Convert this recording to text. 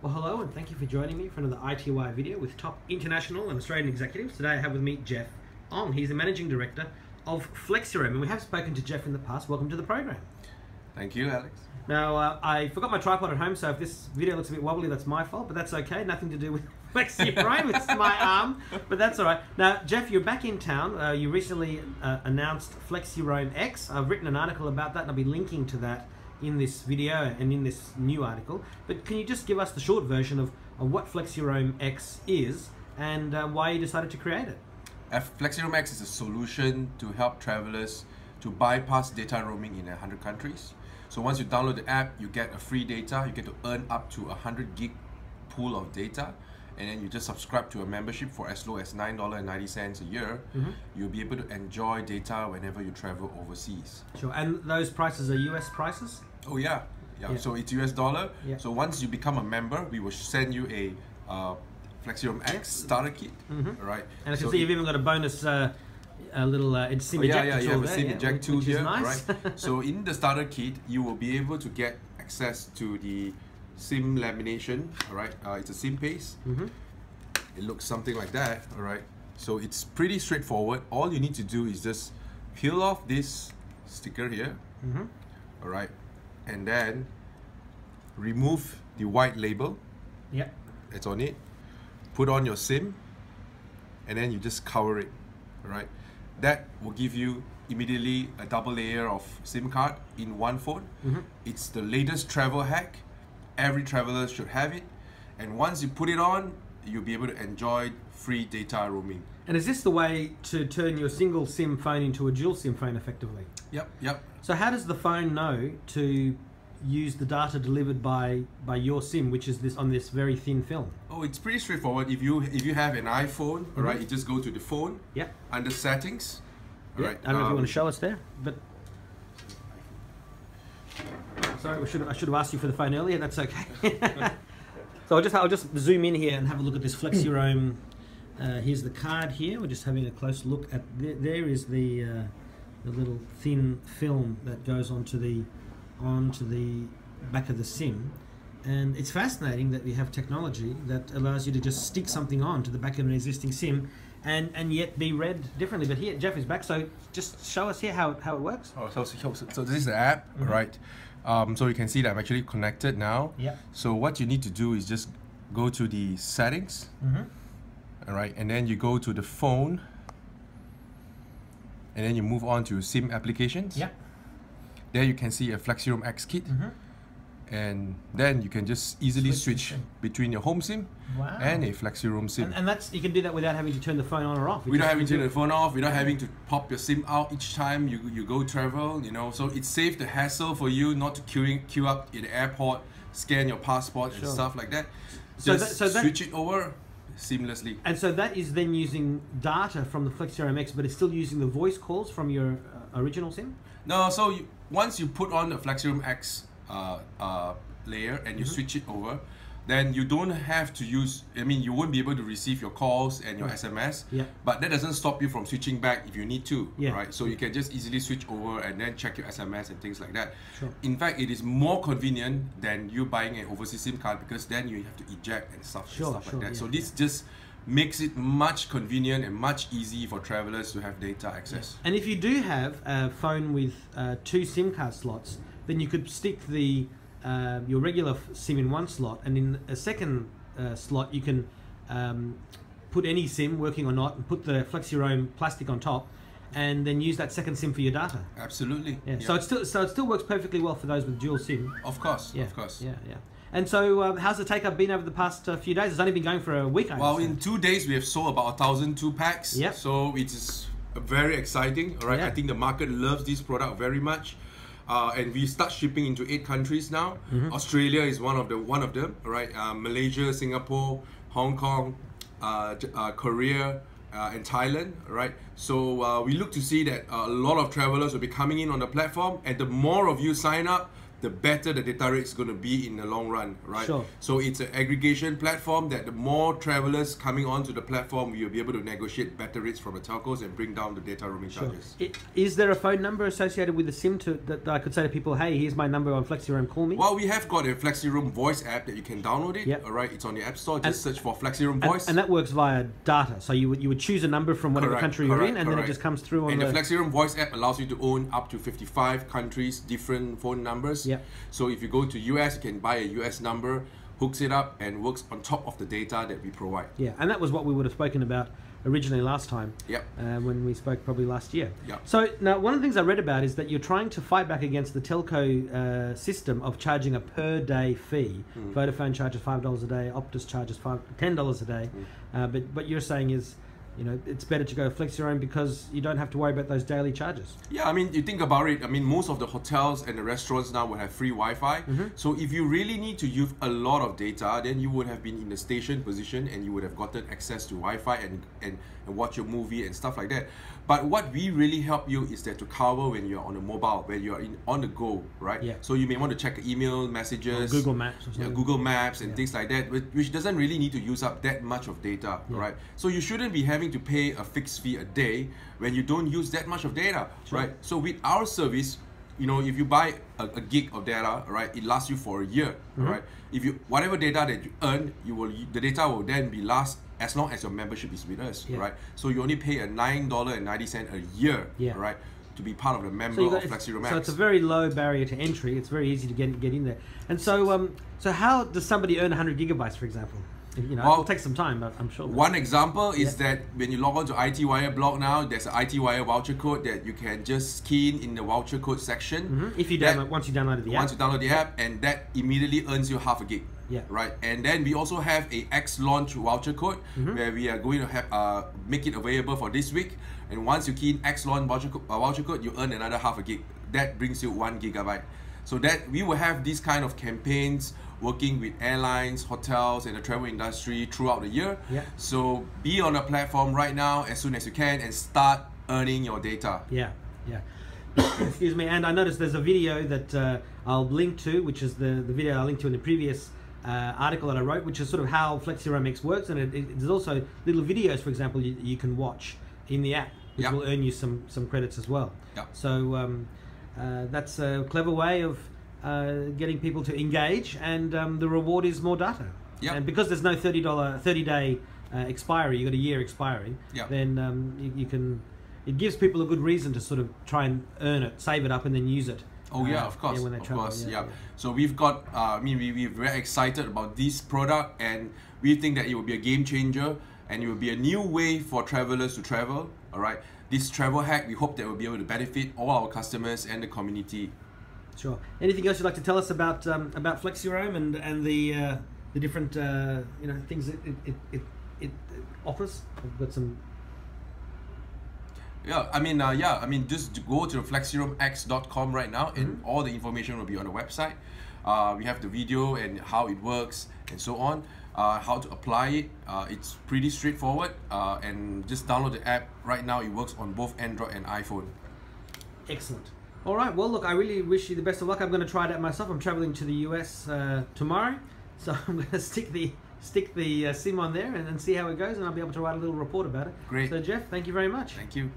Well, hello and thank you for joining me for another ITY video with top international and Australian executives. Today I have with me Jeff Ong. He's the Managing Director of FlexiRoam, and we have spoken to Jeff in the past. Welcome to the program. Thank you, Alex. Now, I forgot my tripod at home, so if this video looks a bit wobbly, that's my fault, but that's okay. Nothing to do with FlexiRoam, it's my arm, but that's all right. Now, Jeff, you're back in town. You recently announced FlexiRoam X. I've written an article about that, and I'll be linking to that in this video and in this new article. But can you just give us the short version of what FlexiRoam X is and why you decided to create it? FlexiRoam X is a solution to help travelers to bypass data roaming in 100 countries. So once you download the app, you get a free data. You get to earn up to 100 gig pool of data, and then you just subscribe to a membership for as low as $9.90 a year. You'll be able to enjoy data whenever you travel overseas. Sure, and those prices are US prices? Oh yeah. So it's US dollar. Yeah. So once you become a member, we will send you a FlexiRoam X starter kit. Right. And I can see you've even got a bonus a little SIM ejector you tool have a SIM eject tool here, nice. right? So in the starter kit, you will be able to get access to the SIM lamination. All right, it's a SIM paste. It looks something like that. All right, so it's pretty straightforward. All you need to do is just peel off this sticker here. All right, and then remove the white label. That's on it. Put on your SIM, and then you just cover it. All right, that will give you immediately a double layer of SIM card in one phone. It's the latest travel hack. Every traveler should have it, and once you put it on, you'll be able to enjoy free data roaming. And is this the way to turn your single SIM phone into a dual SIM phone effectively? Yep. So how does the phone know to use the data delivered by your SIM, which is this on this very thin film? Oh, it's pretty straightforward. If you have an iPhone, all right, you just go to the phone. Under settings. All right. I don't know if you want to show us there, but sorry, I should have asked you for the phone earlier. That's okay. So I'll just zoom in here and have a look at this FlexiRoam. Here's the card here. We're just having a close look at. There is the little thin film that goes onto the back of the SIM, and it's fascinating that we have technology that allows you to just stick something on to the back of an existing SIM and yet be read differently. But here, Jeff is back, so just show us here how it works. Oh, so this is the app, right? So you can see that I'm actually connected now. So what you need to do is just go to the settings, all right, and then you go to the phone, and then you move on to SIM applications. There you can see a FlexiRoam X kit, and then you can just easily switch between your home SIM and a FlexiRoam SIM. And that's, you can do that without having to turn the phone on or off. Without having to turn the phone off, without having to pop your SIM out each time you go travel, you know. So it saves the hassle for you not to queue up in the airport, scan your passport and stuff like that. Just switch it over seamlessly. And so that is then using data from the FlexiRoam X, but it's still using the voice calls from your original SIM? No, so once you put on the FlexiRoam X layer and you switch it over, then you don't have to use, you won't be able to receive your calls and your SMS, but that doesn't stop you from switching back if you need to, right? So you can just easily switch over and then check your SMS and things like that. In fact, it is more convenient than you buying an overseas SIM card, because then you have to eject and stuff like that. So this just makes it much convenient and much easy for travelers to have data access. And if you do have a phone with 2 SIM card slots, then you could stick the your regular SIM in one slot, and in a second slot you can put any SIM, working or not, and put the FlexiRoam plastic on top, and then use that second SIM for your data. Absolutely. So it still works perfectly well for those with dual SIM. Of course. Of course. And so, how's the take-up been over the past few days? It's only been going for a week, I Well, in 2 days we have sold about 1,002 packs. So it is very exciting. All right, I think the market loves this product very much, and we start shipping into 8 countries now. Australia is one of them. All right, Malaysia, Singapore, Hong Kong, Korea, and Thailand. Right. So we look to see that a lot of travelers will be coming in on the platform, and the more of you sign up, the better the data rate is going to be in the long run, right? Sure. So it's an aggregation platform that the more travelers coming onto the platform, you'll be able to negotiate better rates from the telcos and bring down the data roaming charges. Is there a phone number associated with the SIM that I could say to people, hey, here's my number on FlexiRoam, call me? Well, we have got a FlexiRoam voice app that you can download it. Yep. All right, it's on the App Store. Just search for FlexiRoam voice. And that works via data. So you would choose a number from whatever country you're in, and then it just comes through on and the FlexiRoam voice app allows you to own up to 55 countries, different phone numbers. Yep. So if you go to US, you can buy a US number, hooks it up, and works on top of the data that we provide. Yeah, and that was what we would have spoken about originally last time. Yep. When we spoke probably last year. Yep. So now one of the things I read about is that you're trying to fight back against the telco system of charging a per day fee. Vodafone charges $5 a day, Optus charges $10 a day. But you're saying is, you know, it's better to go FlexiRoam because you don't have to worry about those daily charges. Yeah, I mean, you think about it, I mean, most of the hotels and the restaurants now will have free Wi-Fi. So if you really need to use a lot of data, then you would have been in the station position and you would have gotten access to Wi-Fi and watch your movie and stuff like that. But what we really help you is that to cover when you're on a mobile, when you're on the go, right? Yeah. So you may want to check email messages, or Google Maps or something. Google Maps and things like that, which doesn't really need to use up that much of data, right? So you shouldn't be having to pay a fixed fee a day when you don't use that much of data, right? So with our service, you know, if you buy a gig of data, right, it lasts you for a year, right? If you whatever data that you earn, the data will then be last as long as your membership is with us, right? So you only pay a $9.90 a year, right, to be part of the member of FlexiRoam Max. So it's a very low barrier to entry. It's very easy to get in there. And so, so how does somebody earn 100 gigabytes, for example? You know, it'll take some time, but I'm sure. One example is that when you log on to IT Wire blog now, there's an IT Wire voucher code that you can just key in the voucher code section. If you once you download the app. Once you download the app, and that immediately earns you half a gig. Yeah. Right. And then we also have a X launch voucher code where we are going to have make it available for this week. And once you key in X launch voucher code, you earn another half a gig. That brings you 1 gigabyte. So that we will have these kind of campaigns working with airlines, hotels, and the travel industry throughout the year. So be on the platform right now as soon as you can and start earning your data. Yeah. Excuse me. And I noticed there's a video that I'll link to, which is the video I linked to in the previous article that I wrote, which is sort of how FlexiRoam X works. And there's also little videos, for example, you can watch in the app, which will earn you some credits as well. So that's a clever way of getting people to engage, and the reward is more data. And because there's no 30-day expiry, you got a year expiry, then you can. It gives people a good reason to sort of try and earn it, save it up, and then use it. Oh yeah, of course, when they travel. So we've got, I mean, we're very excited about this product, and we think that it will be a game changer, and it will be a new way for travelers to travel. All right, this travel hack, we hope that will be able to benefit all our customers and the community. Sure. Anything else you'd like to tell us about FlexiRoam and the different you know, things that it offers? I've got some. I mean, just go to FlexiRoamX.com right now, and all the information will be on the website. We have the video and how it works and so on, how to apply it. It's pretty straightforward, and just download the app right now. It works on both Android and iPhone. Excellent. All right. Well, look, I really wish you the best of luck. I'm going to try it out myself. I'm traveling to the US tomorrow, so I'm going to stick the SIM on there and see how it goes, and I'll be able to write a little report about it. Great. So, Jeff, thank you very much. Thank you.